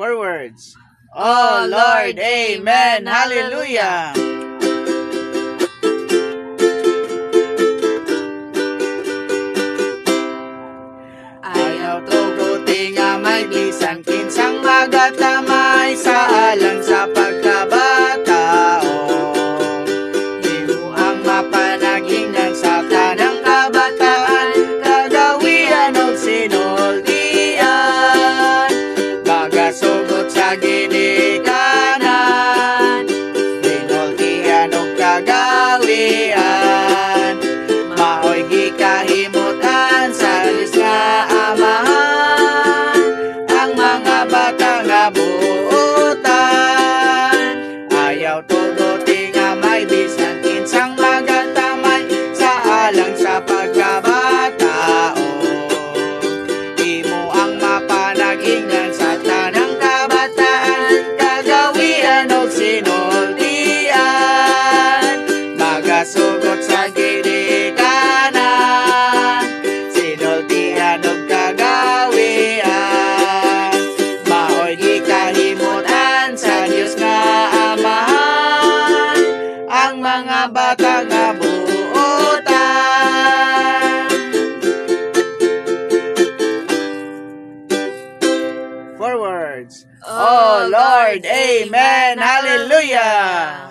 Forwards. Oh Lord, Amen, Hallelujah. Ayaw tuguti nga may bisan kinsang magatamay sa alang sa pagkabatao. Imo ang mapanagingnan sa tanang kabataan, kagawian o sinultian, magasugot sa ginikanan, sinultian o kagawian, maoy gikahimutan sa Diyos nga Amahan, ang mga bata nga buutan. Ayaw tuguti nga may bisan kinsang magatamay sa alang sa pagkabatao. Imo ang mapanagingnan sa tanang kabataan, kagawian o sinultian, magasugot sa ginikanan, sinultian o kagawian, maoy gikahimutan sa Diyos nga Amahan, ang mga bata nga buutan. Forwards. Oh Lord, Amen, Hallelujah.